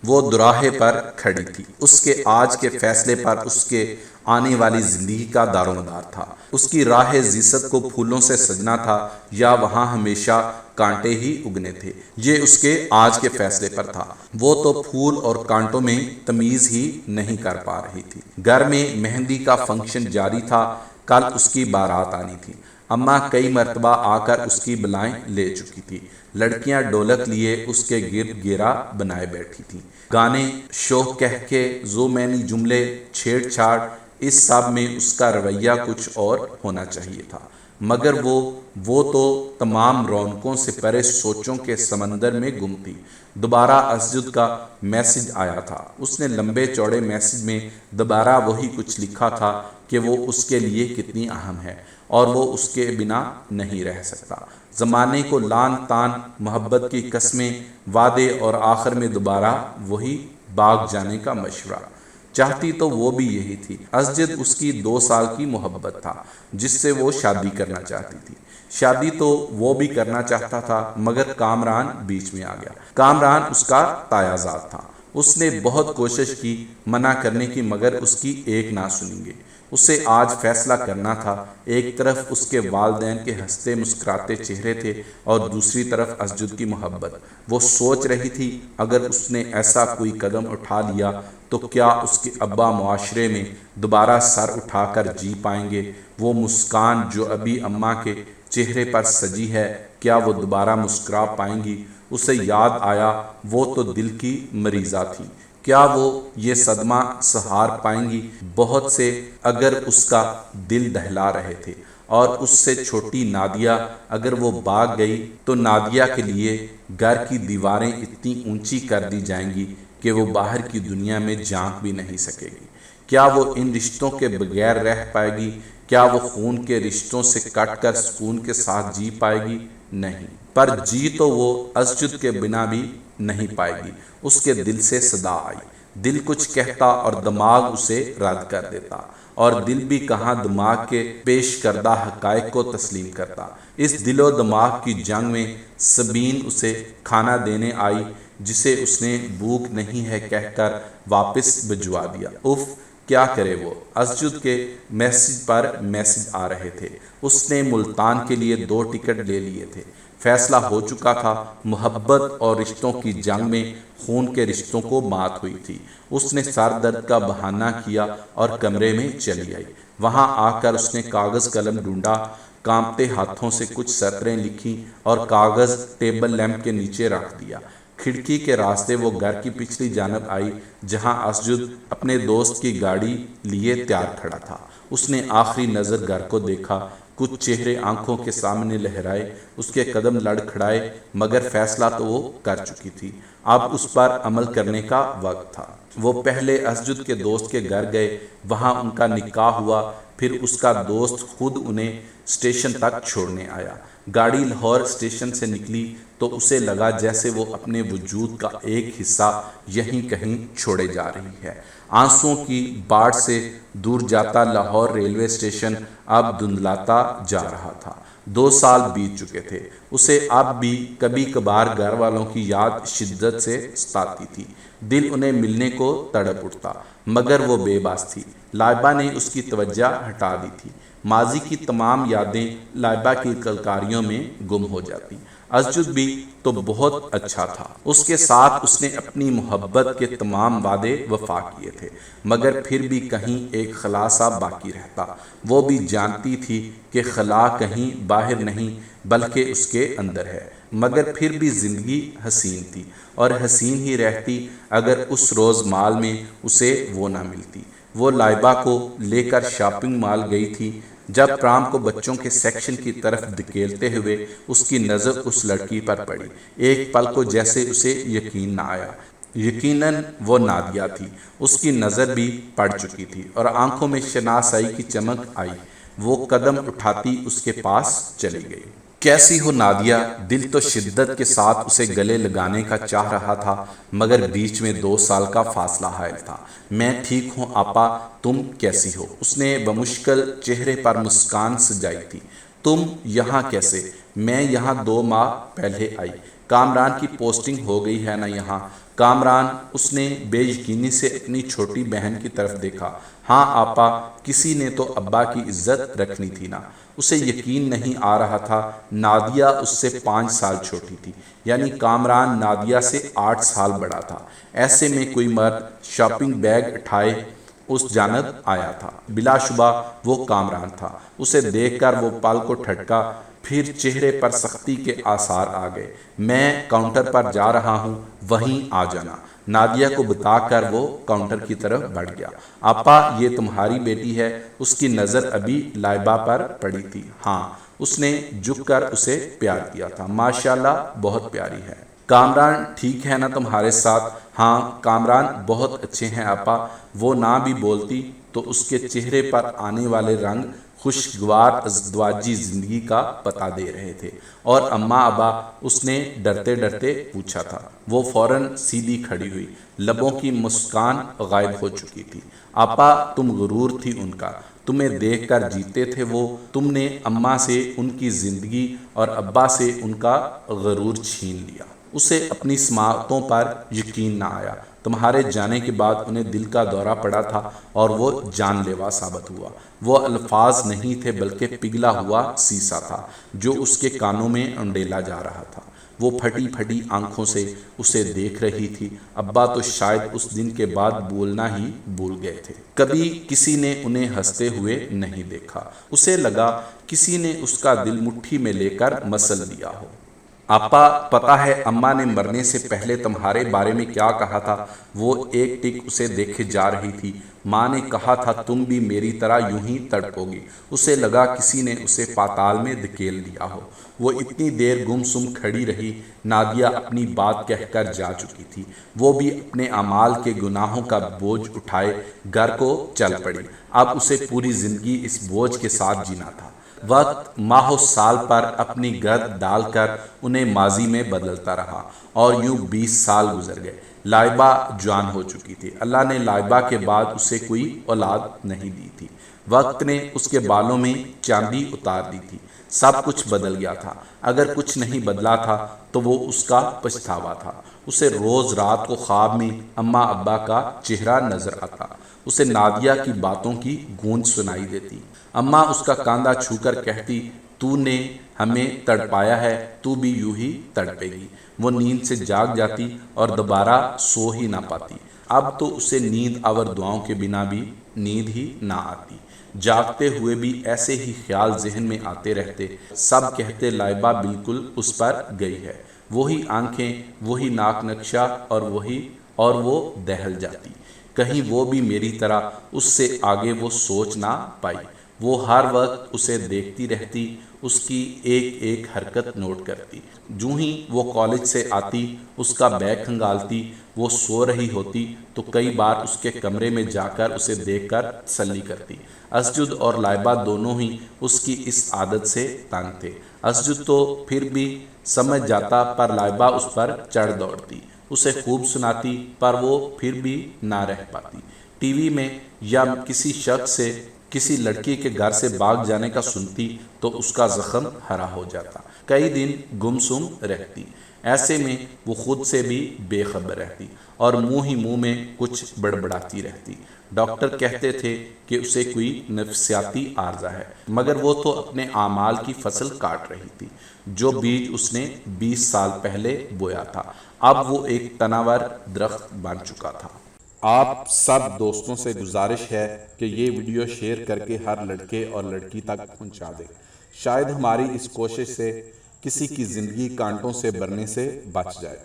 وہ دوراہے پر کھڑی تھی۔ اس کے آج کے فیصلے پر اس کے آنے والی زندگی کا دار و مدار تھا۔ اس کی راہ زیست کو پھولوں سے سجنا تھا یا وہاں ہمیشہ کانٹے ہی اگنے تھے، یہ اس کے آج کے فیصلے پر تھا۔ وہ تو پھول اور کانٹوں میں تمیز ہی نہیں کر پا رہی تھی۔ گھر میں مہندی کا فنکشن جاری تھا، کل اس کی بارات آنی تھی۔ اماں کئی مرتبہ آ کر اس کی بلائیں لے چکی تھی۔ لڑکیاں ڈھولک لیے اس کے گرد گھیرا بنائے بیٹھی تھیں۔ گانے، شوق کہکے، ذومعنی جملے، چھیڑ چھاڑ، اس سب میں اس کا رویہ کچھ اور ہونا چاہیے تھا، مگر وہ تو تمام رونقوں سے پرے سوچوں کے سمندر میں گم تھی۔ دوبارہ اسجد کا میسج آیا تھا۔ اس نے لمبے چوڑے میسج میں دوبارہ وہی کچھ لکھا تھا کہ وہ اس کے لیے کتنی اہم ہے اور وہ اس کے بنا نہیں رہ سکتا۔ زمانے کو لان تان، محبت کی قسمیں، وعدے اور آخر میں دوبارہ وہی بھاگ جانے کا مشورہ۔ چاہتی تو وہ بھی یہی تھی۔ اسجد اس کی 2 سال کی محبت تھا جس سے وہ شادی کرنا چاہتی تھی۔ شادی تو وہ بھی کرنا چاہتا تھا، مگر کامران بیچ میں آ گیا۔ کامران اس کا تایا زاد تھا۔ اس نے بہت کوشش کی منع کرنے کی، مگر اس کی ایک نہ سنیں گے۔ اسے آج فیصلہ کرنا تھا۔ ایک طرف اس کے والدین کے ہنستے مسکراتے چہرے تھے اور دوسری طرف اسجد کی محبت۔ وہ سوچ رہی تھی اگر اس نے ایسا کوئی قدم اٹھا لیا تو کیا اس کے ابا معاشرے میں دوبارہ سر اٹھا کر جی پائیں گے؟ وہ مسکان جو ابھی اماں کے چہرے پر سجی ہے، کیا وہ دوبارہ مسکرا پائیں گی؟ اسے یاد آیا وہ تو دل کی مریضہ تھی، کیا وہ یہ صدمہ سہار پائیں گی؟ بہت سے اگر اس کا دل دہلا رہے تھے، اور اس سے چھوٹی نادیہ اگر وہ بھاگ گئی تو نادیہ کے لیے گھر کی دیواریں اتنی اونچی کر دی جائیں گی کہ وہ باہر کی دنیا میں جھانک بھی نہیں سکے گی۔ کیا وہ ان رشتوں کے بغیر رہ پائے گی؟ کیا وہ خون کے رشتوں سے کٹ کر سکون کے ساتھ جی پائے گی؟ نہیں، پر جی تو وہ اسجد کے بنا بھی نہیں پائے گی۔ اس کے دل سے صدا آئی۔ دل کچھ کہتا اور دماغ اسے رد کر دیتا، اور دل بھی کہاں دماغ کے پیش کردہ حقائق کو تسلیم کرتا۔ اس دل و دماغ کی جنگ میں سبین اسے کھانا دینے آئی جسے اس نے بھوک نہیں ہے کہہ کر واپس بھجوا دیا۔ اف، کیا کرے وہ؟ اسجد کے میسج پر میسج آ رہے تھے۔ اس نے ملتان کے لیے 2 ٹکٹ لے لیے تھے۔ فیصلہ ہو چکا تھا۔ محبت اور رشتوں کی جنگ میں خون کے رشتوں کو مات ہوئی تھی۔ اس نے سر درد کا بہانہ کیا اور کمرے میں چلی آئی۔ وہاں آ کر اس نے کاغذ قلم ڈھونڈا، کانپتے ہاتھوں سے کچھ سطریں لکھی اور کاغذ ٹیبل لیمپ کے نیچے رکھ دیا۔ کھڑکی کے راستے وہ گھر کی پچھلی جانب آئی جہاں اسجد اپنے دوست کی گاڑی لیے تیار کھڑا تھا۔ اس نے آخری نظر گھر کو دیکھا، کچھ چہرے آنکھوں کے سامنے لہرائے، اس کے قدم لڑکھڑائے، مگر فیصلہ تو وہ کر چکی تھی۔ اب اس پر عمل کرنے کا وقت تھا۔ وہ پہلے اسجد کے دوست کے گھر گئے، وہاں ان کا نکاح ہوا، پھر اس کا دوست خود انہیں اسٹیشن تک چھوڑنے آیا۔ گاڑی لاہور اسٹیشن سے نکلی تو اسے لگا جیسے وہ اپنے وجود کا ایک حصہ یہیں کہیں چھوڑے جا رہی ہے۔ آنسوؤں کی باڑ سے دور جاتا لاہور ریلوے اسٹیشن اب دھندلاتا جا رہا تھا۔ 2 سال بیت چکے تھے۔ اسے اب بھی کبھی کبھار گھر والوں کی یاد شدت سے ستاتی تھی۔ دل انہیں ملنے کو تڑپ اٹھتا، مگر وہ بے بس تھی۔ لائبہ نے اس کی توجہ ہٹا دی تھی۔ ماضی کی تمام یادیں لائبہ کی کلکاریوں میں گم ہو جاتی۔ اسجد بھی تو بہت اچھا تھا۔ اس کے ساتھ اس نے اپنی محبت کے تمام وعدے وفا کیے تھے، مگر پھر بھی کہیں ایک خلا سا باقی رہتا۔ وہ بھی جانتی تھی کہ خلا کہیں باہر نہیں بلکہ اس کے اندر ہے، مگر پھر بھی زندگی حسین تھی، اور حسین ہی رہتی اگر اس روز مال میں اسے وہ نہ ملتی۔ وہ لائبہ کو لے کر شاپنگ مال گئی تھی جب پرام کو بچوں کے سیکشن کی طرف دھکیلتے ہوئے اس کی نظر اس لڑکی پر پڑی۔ ایک پل کو جیسے اسے یقین نہ آیا۔ یقیناً وہ نادیہ تھی۔ اس کی نظر بھی پڑ چکی تھی اور آنکھوں میں شناسائی کی چمک آئی۔ وہ قدم اٹھاتی اس کے پاس چلی گئی۔ کیسی ہو نادیہ؟ دل تو شدت کے ساتھ اسے گلے لگانے کا چاہ رہا تھا، مگر بیچ میں 2 سال کا فاصلہ حائل تھا۔ میں ٹھیک ہوں آپا، تم کیسی ہو؟ اس نے بمشکل چہرے پر مسکان سجائی تھی۔ تم یہاں کیسے؟ میں یہاں 2 ماہ پہلے آئی۔ کامران کی پوسٹنگ ہو گئی ہے نا یہاں۔ کامران، اس نے بے یقینی سے اپنی چھوٹی بہن کی طرف دیکھا۔ ہاں آپا، کسی نے تو ابا کی عزت رکھنی تھی نا۔ اسے یقین نہیں آ رہا تھا، نادیہ اس سے 5 سال چھوٹی تھی، یعنی کامران نادیہ سے 8 سال بڑا تھا۔ ایسے میں کوئی مرد شاپنگ بیگ اٹھائے اس جانب آیا تھا، بلا شبہ وہ کامران تھا۔ اسے دیکھ کر وہ پل کو ٹھٹکا، پھر چہرے پر سختی کے آثار آ گئے۔ میں کاؤنٹر پر جا رہا ہوں، وہیں آ جانا، نادیہ کو بتا کر وہ کاؤنٹر کی طرف بڑھ گیا۔ آپا، یہ تمہاری بیٹی ہے؟ اس کی نظر ابھی لائبہ پر پڑی تھی۔ ہاں، اس نے جھک کر اسے پیار کیا تھا۔ ماشاءاللہ، بہت پیاری ہے۔ کامران ٹھیک ہے نا تمہارے ساتھ؟ ہاں، کامران بہت اچھے ہیں آپا۔ وہ نہ بھی بولتی تو اس کے چہرے پر آنے والے رنگ خوشگوار ازدواجی زندگی کا پتہ دے رہے تھے۔ اور اماں ابا؟ اس نے ڈرتے ڈرتے پوچھا تھا۔ وہ فوراً سیدھی کھڑی ہوئی، لبوں کی مسکان غائب ہو چکی تھی۔ آپا، تم غرور تھی ان کا، تمہیں دیکھ کر جیتے تھے وہ، تم نے اماں سے ان کی زندگی اور ابا سے ان کا غرور چھین لیا۔ اسے اپنی سماعتوں پر یقین نہ آیا۔ تمہارے جانے کے بعد انہیں دل کا دورہ پڑا تھا اور وہ جان لیوا ثابت ہوا۔ وہ الفاظ نہیں تھے بلکہ پگھلا ہوا سیسا تھا جو اس کے کانوں میں انڈیلا جا رہا تھا۔ وہ پھٹی پھٹی آنکھوں سے اسے دیکھ رہی تھی۔ ابا تو شاید اس دن کے بعد بولنا ہی بھول گئے تھے۔ کبھی کسی نے انہیں ہنستے ہوئے نہیں دیکھا۔ اسے لگا کسی نے اس کا دل مٹھی میں لے کر مسل دیا ہو۔ آپا، پتہ ہے اماں نے مرنے سے پہلے تمہارے بارے میں کیا کہا تھا؟ وہ ایک ٹک اسے دیکھے جا رہی تھی۔ ماں نے کہا تھا تم بھی میری طرح یوں ہی تڑپو گی۔ اسے لگا کسی نے اسے پاتال میں دھکیل دیا ہو۔ وہ اتنی دیر گم سم کھڑی رہی۔ نادیہ اپنی بات کہہ کر جا چکی تھی۔ وہ بھی اپنے اعمال کے گناہوں کا بوجھ اٹھائے گھر کو چل پڑی۔ اب اسے پوری زندگی اس بوجھ کے ساتھ جینا تھا۔ وقت ماہ و سال پر اپنی گرد ڈال کر انہیں ماضی میں بدلتا رہا اور یوں 20 سال گزر گئے۔ لائبہ جوان ہو چکی تھی۔ اللہ نے لائبہ کے بعد اسے کوئی اولاد نہیں دی تھی۔ وقت نے اس کے بالوں میں چاندی اتار دی تھی۔ سب کچھ بدل گیا تھا۔ اگر کچھ نہیں بدلا تھا تو وہ اس کا پچھتاوا تھا۔ اسے روز رات کو خواب میں اماں ابا کا چہرہ نظر آتا۔ اسے نادیہ کی باتوں کی گونج سنائی دیتی۔ اماں اس کا کاندھا چھو کر کہتی، تو نے ہمیں تڑپایا ہے، تو بھی یوں ہی تڑپے گی۔ وہ نیند سے جاگ جاتی اور دوبارہ سو ہی نہ پاتی۔ اب تو اسے نیند آور دعاؤں کے بنا بھی نیند ہی نہ آتی۔ جاگتے ہوئے بھی ایسے ہی خیال ذہن میں آتے رہتے۔ سب کہتے لائبہ بالکل اس پر گئی ہے۔ وہی آنکھیں، وہی ناک نقشہ اور وہ دہل جاتی۔ کہیں وہ بھی میری طرح اس سے آگے وہ سوچ نہ پائی۔ وہ ہر وقت اسے دیکھتی رہتی، اس کی ایک ایک حرکت نوٹ کرتی۔ جوں ہی وہ کالج سے آتی، اس کا بیگ کھنگالتی، وہ سو رہی ہوتی تو کئی بار اس کے کمرے میں جا کر اسے دیکھ کر تسلی کرتی۔ اسجد اور لائبہ دونوں ہی اس کی اس عادت سے تنگ تھے۔ اسجد تو پھر بھی سمجھ جاتا پر لائبہ اس پر چڑھ دوڑتی، اسے خوب سناتی پر وہ پھر بھی نہ رہ پاتی۔ ٹی وی میں یا کسی شخص سے کسی لڑکی کے گھر سے بھاگ جانے کا سنتی تو اس کا زخم ہرا ہو جاتا۔ کئی دن گم سم رہتی۔ ایسے میں وہ خود سے بھی بے خبر رہتی اور منہ ہی منہ میں کچھ بڑبڑاتی رہتی۔ ڈاکٹر کہتے تھے کہ اسے کوئی نفسیاتی عارضہ ہے، مگر وہ تو اپنے اعمال کی فصل کاٹ رہی تھی۔ جو بیج اس نے 20 سال پہلے بویا تھا اب وہ ایک تناور درخت بن چکا تھا۔ آپ سب دوستوں سے گزارش ہے کہ یہ ویڈیو شیئر کر کے ہر لڑکے اور لڑکی تک پہنچا دیں۔ شاید ہماری اس کوشش سے کسی کی زندگی کانٹوں سے بھرنے سے بچ جائے۔